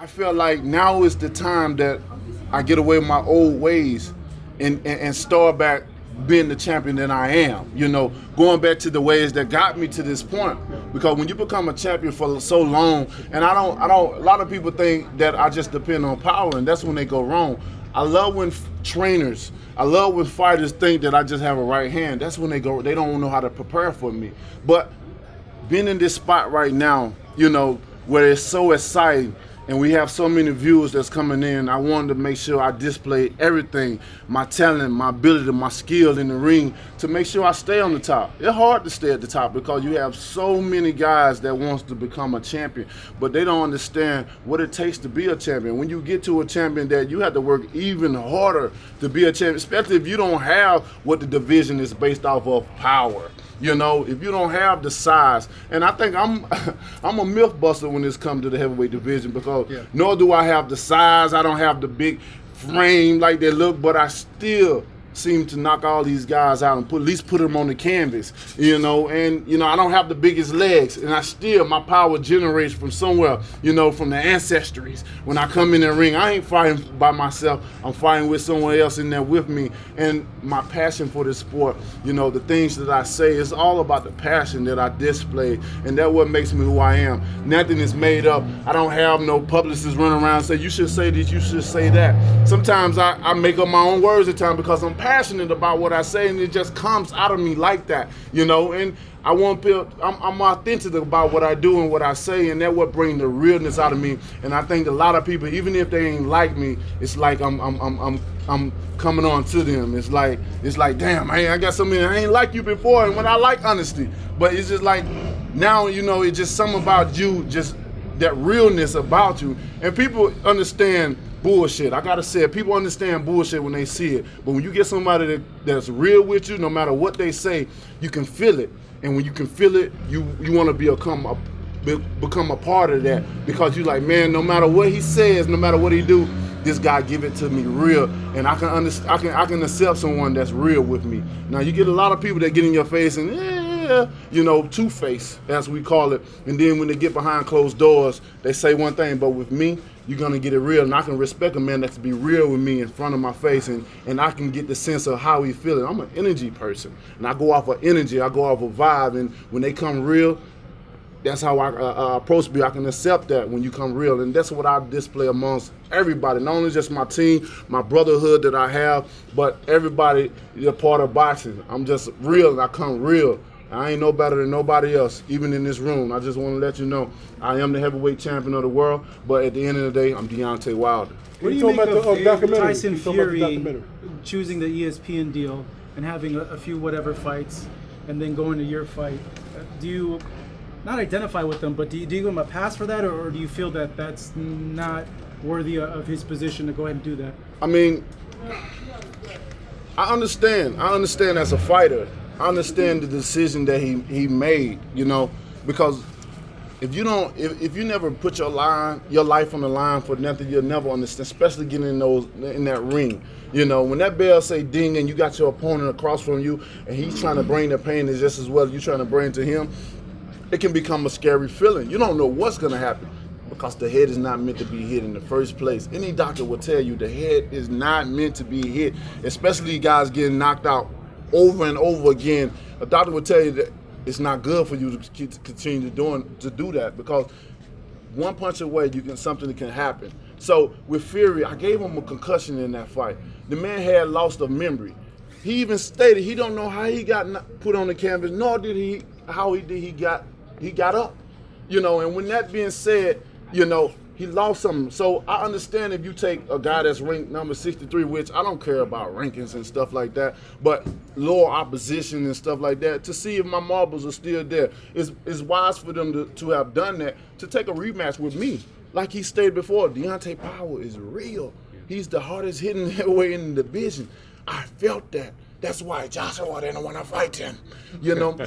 I feel like now is the time that I get away with my old ways and start back being the champion that I am. Going back to the ways that got me to this point. Because when you become a champion for so long, and I don't. A lot of people think that I just depend on power, and that's when they go wrong. I love when I love when fighters think that I just have a right hand. That's when they don't know how to prepare for me. But being in this spot right now, where it's so exciting and we have so many viewers that's coming in, I wanted to make sure I display everything, my talent, my ability, my skill in the ring to make sure I stay on the top. It's hard to stay at the top because you have so many guys that wants to become a champion, but they don't understand what it takes to be a champion. When you get to a champion, that you have to work even harder to be a champion, especially if you don't have what the division is based off of, power. If you don't have the size, and I think I'm a myth buster when this comes to the heavyweight division because nor do I have the size. I don't have the big frame like they look, but I still seem to knock all these guys out and at least put them on the canvas, and I don't have the biggest legs, and my power generates from somewhere, from the ancestries. When I come in the ring, I ain't fighting by myself, I'm fighting with someone else in there with me, and my passion for this sport, the things that I say, it's all about the passion that I display, and that's what makes me who I am. Nothing is made up. I don't have no publicists running around and say, you should say this, you should say that. Sometimes I make up my own words at times because I'm passionate about what I say, and it just comes out of me like that, and I want people, I'm authentic about what I do and what I say, and that's what brings the realness out of me. And I think a lot of people, even if they ain't like me, it's like I'm coming on to them. It's like damn, I got something I ain't like you before, and when I like honesty, but it's just like now, it's just something about you, just that realness about you, and people understand bullshit. I gotta say it. People understand bullshit when they see it. But when you get somebody that's real with you, no matter what they say, you can feel it. And when you can feel it, you want to become a part of that, because you like, man, no matter what he says, no matter what he do, this guy give it to me real, and I can accept someone that's real with me. Now you get a lot of people that get in your face and two-face, as we call it, and then when they get behind closed doors, they say one thing, but with me, you're gonna get it real, and I can respect a man that's be real with me in front of my face, and I can get the sense of how he feeling. I'm an energy person, and I go off of energy, I go off of vibe, and when they come real, that's how I approach me. I can accept that when you come real, and that's what I display amongst everybody, not only just my team, my brotherhood that I have, but everybody is part of boxing. I'm just real, and I come real. I ain't no better than nobody else, even in this room. I just want to let you know I am the heavyweight champion of the world, but at the end of the day, I'm Deontay Wilder. What do you make of Tyson Fury choosing the ESPN deal and having a few whatever fights and then going to your fight? Do you not identify with them, but do you give him a pass for that, or do you feel that that's not worthy of his position to go ahead and do that? I mean, I understand as a fighter. I understand the decision that he made, because if you never put your life on the line for nothing, you'll never understand, especially getting in that ring. When that bell say ding and you got your opponent across from you and he's trying to bring the pain just as well as you trying to bring to him, it can become a scary feeling. You don't know what's gonna happen, because the head is not meant to be hit in the first place. Any doctor will tell you the head is not meant to be hit, especially guys getting knocked out over and over again. A doctor will tell you that it's not good for you to continue to do that, because one punch away, something can happen. So with Fury, I gave him a concussion in that fight. The man had lost of memory. He even stated he don't know how he got put on the canvas, nor did he got up. And when that being said, he lost something. So I understand if you take a guy that's ranked number 63, which I don't care about rankings and stuff like that, but lower opposition and stuff like that, to see if my marbles are still there. It's wise for them to have done that, to take a rematch with me. Like he stated before, Deontay power is real. He's the hardest hitting heavyweight in the division. I felt that. That's why Joshua didn't want to fight him,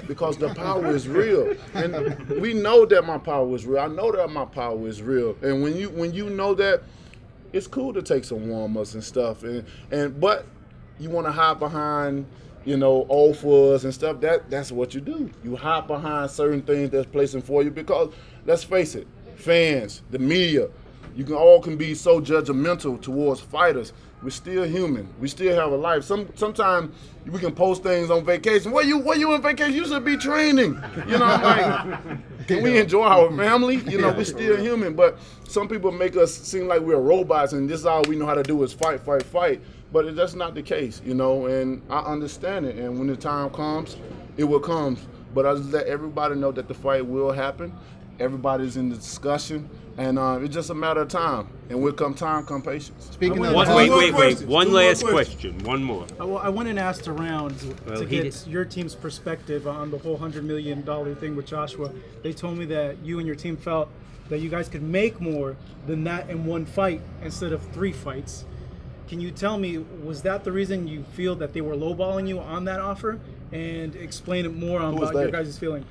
because the power is real. And we know that my power is real. I know that my power is real. And when you know that, it's cool to take some warm-ups and stuff. But you want to hide behind, offers and stuff. That's what you do. You hide behind certain things that's placing for you, because let's face it, fans, the media, you can be so judgmental towards fighters. We're still human. We still have a life. Sometimes we can post things on vacation. Where you on vacation? You should be training. You know, like, can we enjoy our family? You know, we're still human. But some people make us seem like we're robots and this is all we know how to do is fight. But that's not the case, you know, and I understand it. And when the time comes, it will come. But I just let everybody know that the fight will happen. Everybody's in the discussion. And it's just a matter of time. And when come time, come patience. Speaking of wait. One last question. One more. I went and asked around to get your team's perspective on the whole $100 million thing with Joshua. They told me that you and your team felt that you guys could make more than that in one fight instead of 3 fights. Can you tell me, was that the reason you feel that they were lowballing you on that offer? And explain it more on about your guys' feeling.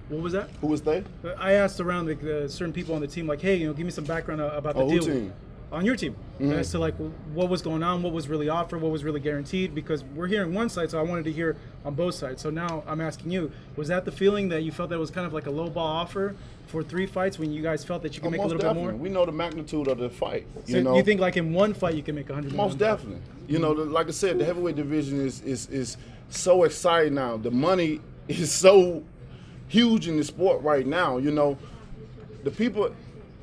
What was that? Who was they? I asked around certain people on the team, like, hey, give me some background about the deal. Team? On your team. As to like what was going on, what was really offered, what was really guaranteed, because we're hearing one side, so I wanted to hear on both sides. So now I'm asking you, was that the feeling that you felt that was kind of like a lowball offer for 3 fights when you guys felt that you could make a little bit more? We know the magnitude of the fight. So you think like in one fight you can make 100 Most definitely. You know, like I said, the heavyweight division is so exciting now. The money is so huge in the sport right now. You know, the people,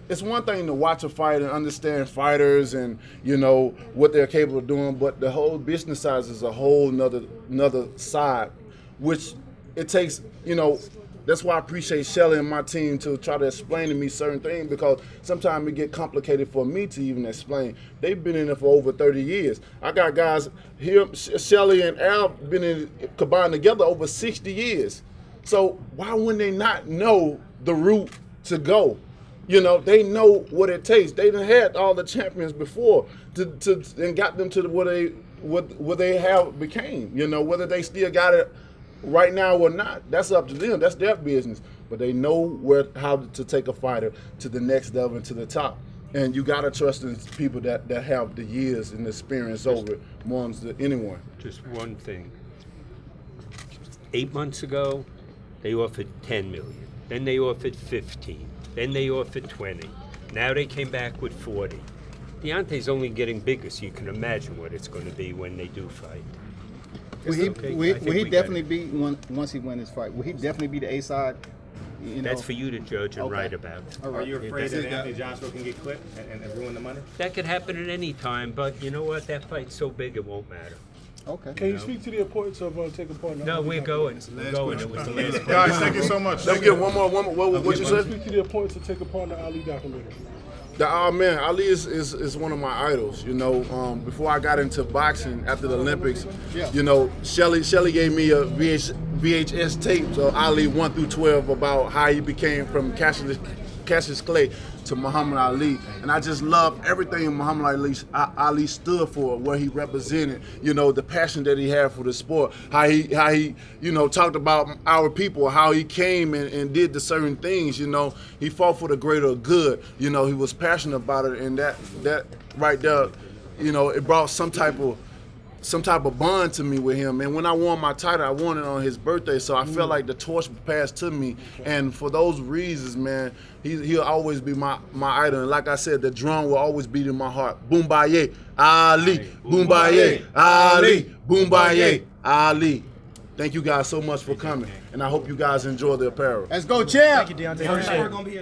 it's one thing to watch a fight and understand fighters and, you know, what they're capable of doing, but the whole business side is a whole another side, which it takes, you know, that's why I appreciate Shelly and my team to try to explain to me certain things, because sometimes it get complicated for me to even explain. They've been in it for over 30 years. I got guys here, Shelly and Al, been in combined together over 60 years. So why wouldn't they not know the route to go? You know, they know what it takes. They done had all the champions before and got them to what they have became. You know, whether they still got it right now or not, that's up to them. That's their business. But they know how to take a fighter to the next level and to the top. And you gotta trust in people that have the years and experience over it more than anyone. Just one thing. 8 months ago, they offered 10 million. Then they offered 15. Then they offered 20. Now they came back with 40. Deontay's only getting bigger, so you can imagine what it's going to be when they do fight. Will he definitely be, once he wins his fight, will he definitely be the A side? You know? That's for you to judge and write about. Are you afraid that Anthony Joshua can get clipped and ruin the money? That could happen at any time, but you know what? That fight's so big it won't matter. Okay. Can you speak to the importance of taking part in the No, we're going. We're going. It was the last Guys, thank you so much. Let me get one more. What you said? Speak to the importance of taking part in the Ali documentary. Man, Ali is one of my idols. You know, before I got into boxing after the Olympics, you know, Shelly gave me a VHS tapes of Ali 1 through 12 about how he became from Cassius Clay to Muhammad Ali, and I just love everything Muhammad Ali stood for, what he represented. You know, the passion that he had for the sport, how he you know, talked about our people, how he came and did the certain things. You know, he fought for the greater good. You know, he was passionate about it, and that right there, you know, it brought some type of bond to me with him. And when I won my title, I won it on his birthday, so I felt like the torch was passed to me. And for those reasons, man, he'll always be my idol. And like I said, the drum will always beat in my heart. Boombaye, Ali. Boombaye, Ali. Boombaye, Ali. Thank you guys so much for coming, and I hope you guys enjoy the apparel. Let's go, champ. Thank you, Deontay. We're going to be